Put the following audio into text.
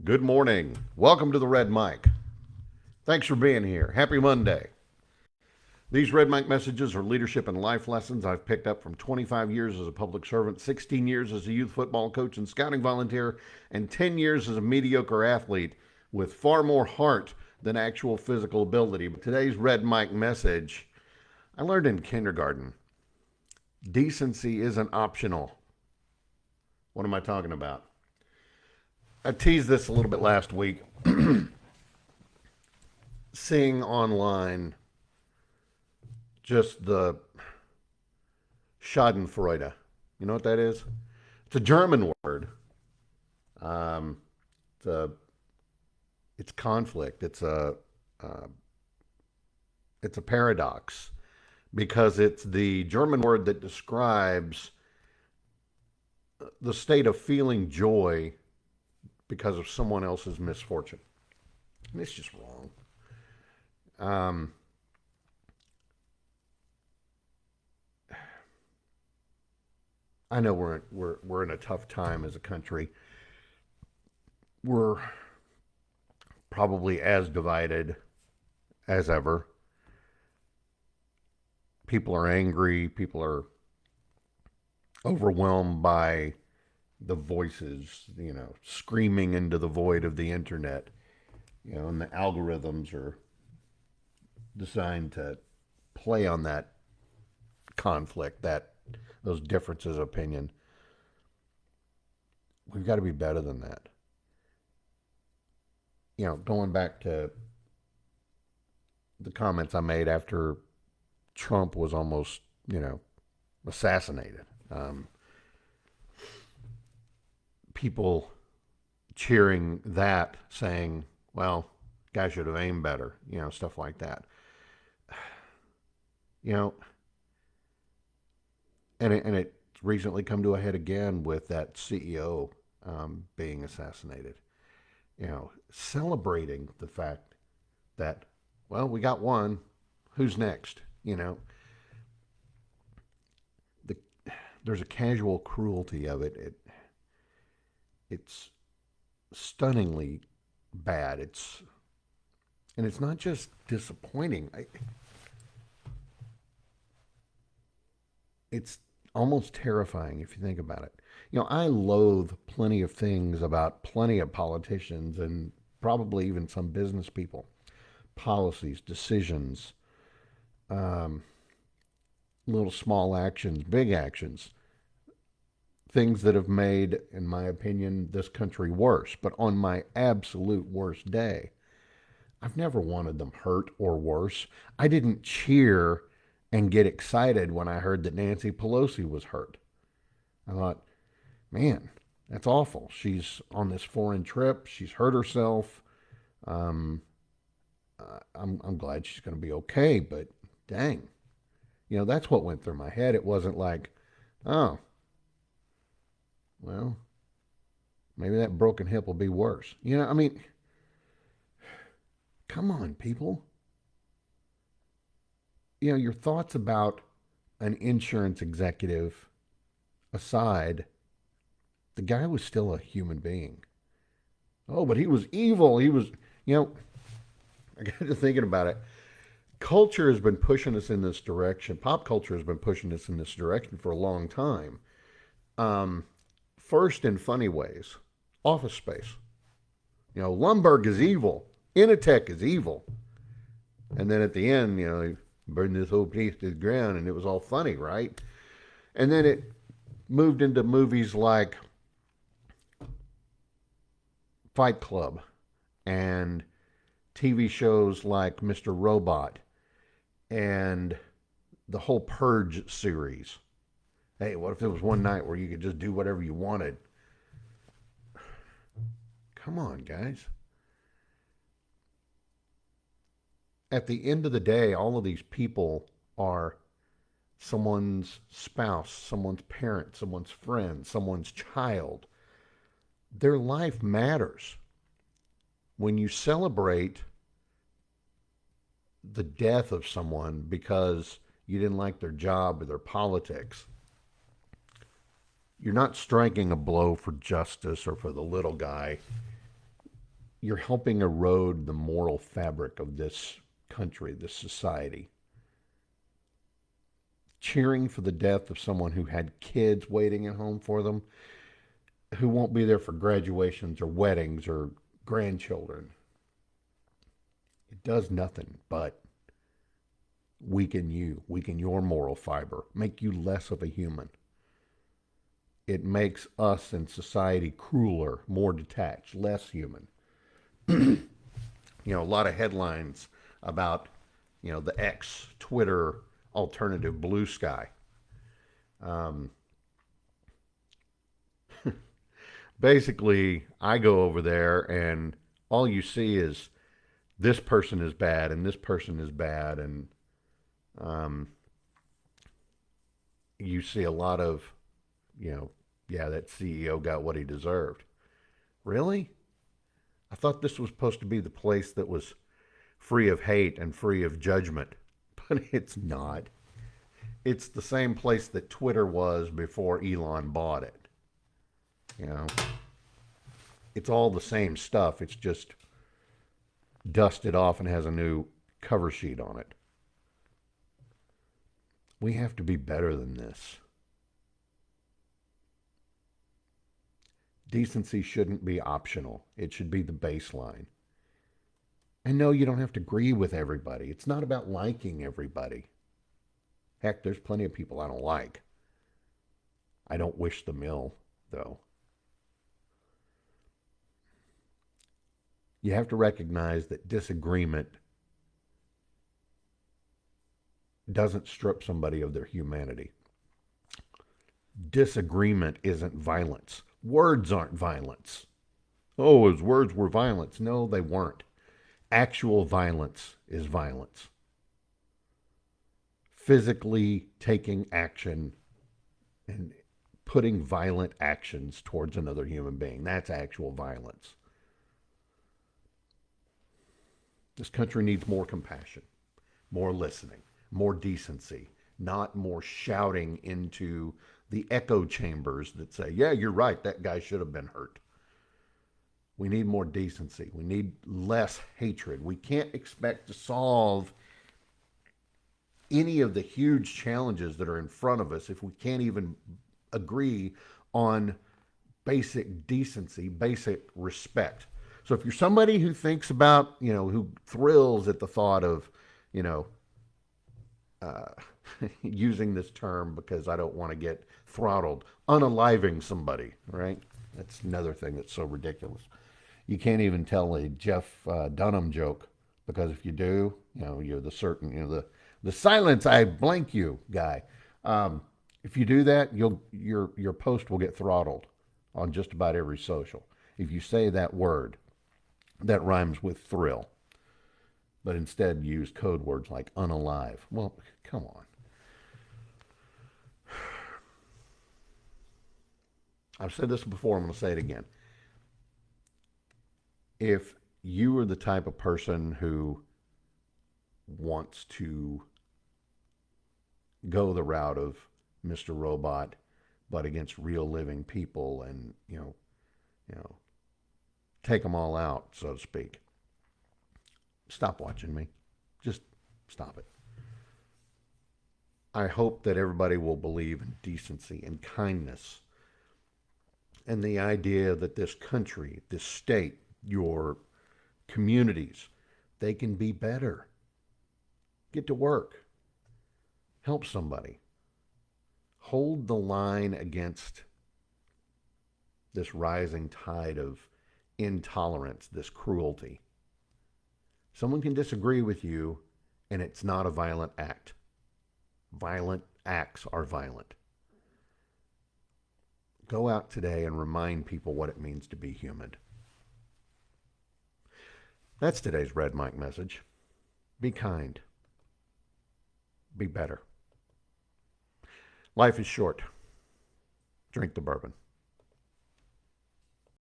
Good morning. Welcome to the Red Mic. Thanks for being here. Happy Monday. These Red Mic messages are leadership and life lessons I've picked up from 25 years as a public servant, 16 years as a youth football coach and scouting volunteer, and 10 years as a mediocre athlete with far more heart than actual physical ability. But today's Red Mic message I learned in kindergarten. Decency isn't optional. What am I talking about? I teased this a little bit last week. Seeing online just the Schadenfreude. You know what that is? It's a German word. Um, it's conflict. It's a paradox because it's the German word that describes the state of feeling joy because of someone else's misfortune. And it's just wrong. Um, I know we're in a tough time as a country. We're probably as divided as ever. People are angry. People are overwhelmed by the voices, screaming into the void of the internet. And the algorithms are designed to play on that conflict, those differences of opinion. We've got to be better than that. Going back to the comments I made after Trump was almost, assassinated. People cheering that, saying, well, guy should have aimed better, stuff like that. And it's recently come to a head again with that CEO being assassinated. Celebrating the fact that, well, we got one. Who's next? The, there's a casual cruelty of it. It's stunningly bad. It's not just disappointing. It's almost terrifying if you think about it. I loathe plenty of things about plenty of politicians and probably even some business people, policies, decisions, um, little small actions, big actions, things that have made, in my opinion, this country worse. But on my absolute worst day, I've never wanted them hurt or worse. I didn't cheer and get excited when I heard that Nancy Pelosi was hurt. I thought, man, that's awful. She's on this foreign trip. She's hurt herself. Um, I'm glad she's going to be okay, but dang. That's what went through my head. It wasn't like, oh, well, maybe that broken hip will be worse. Come on, people. Your thoughts about an insurance executive aside, the guy was still a human being. Oh, but he was evil. I got to thinking about it. Culture has been pushing us in this direction. Pop culture has been pushing us in this direction for a long time. Um, First, in funny ways, Office Space. Lumbergh is evil. Initech is evil. And then at the end, he burned this whole place to the ground, and it was all funny, right? And then it moved into movies like Fight Club and TV shows like Mr. Robot and the whole Purge series. Hey, what if there was one night where you could just do whatever you wanted? Come on, guys. At the end of the day, all of these people are someone's spouse, someone's parent, someone's friend, someone's child. Their life matters. When you celebrate the death of someone because you didn't like their job or their politics, you're not striking a blow for justice or for the little guy. you're helping erode the moral fabric of this country, this society. Cheering for the death of someone who had kids waiting at home for them, who won't be there for graduations or weddings or grandchildren. It does nothing but weaken you, weaken your moral fiber, make you less of a human. It makes us in society crueler, more detached, less human. A lot of headlines about, the ex Twitter alternative blue sky. Um, Basically, I go over there and all you see is this person is bad and this person is bad, and um, you see a lot of, yeah, that CEO got what he deserved. Really? I thought this was supposed to be the place that was free of hate and free of judgment, but it's not. It's the same place that Twitter was before Elon bought it. You know, it's all the same stuff. It's just dusted off and has a new cover sheet on it. We have to be better than this. Decency shouldn't be optional. It should be the baseline. And no, you don't have to agree with everybody. It's not about liking everybody. Heck, there's plenty of people I don't like. I don't wish them ill, though. You have to recognize that disagreement doesn't strip somebody of their humanity. Disagreement isn't violence. Words aren't violence. Oh, his words were violence. No, they weren't. Actual violence is violence. Physically taking action and putting violent actions towards another human being, that's actual violence. This country needs more compassion, more listening, more decency, not more shouting into the echo chambers that say, yeah, you're right, that guy should have been hurt. We need more decency. We need less hatred. We can't expect to solve any of the huge challenges that are in front of us if we can't even agree on basic decency, basic respect. So if you're somebody who thinks about, who thrills at the thought of, uh, using this term because I don't want to get throttled, unaliving somebody, right? That's another thing that's so ridiculous. You can't even tell a Jeff Dunham joke because if you do, you're the certain, the silence I blank you guy. If you do that, your post will get throttled on just about every social. If you say that word that rhymes with thrill, but instead use code words like unalive. Well, come on. I've said this before, I'm going to say it again. If you are the type of person who wants to go the route of Mr. Robot, but against real living people and, take them all out, so to speak, stop watching me. Just stop it. I hope that everybody will believe in decency and kindness and the idea that this country, this state, your communities, they can be better. Get to work. Help somebody. Hold the line against this rising tide of intolerance, this cruelty. Someone can disagree with you and it's not a violent act. Violent acts are violent. Go out today and remind people what it means to be human. That's today's Red Mike message. Be kind. Be better. Life is short. Drink the bourbon.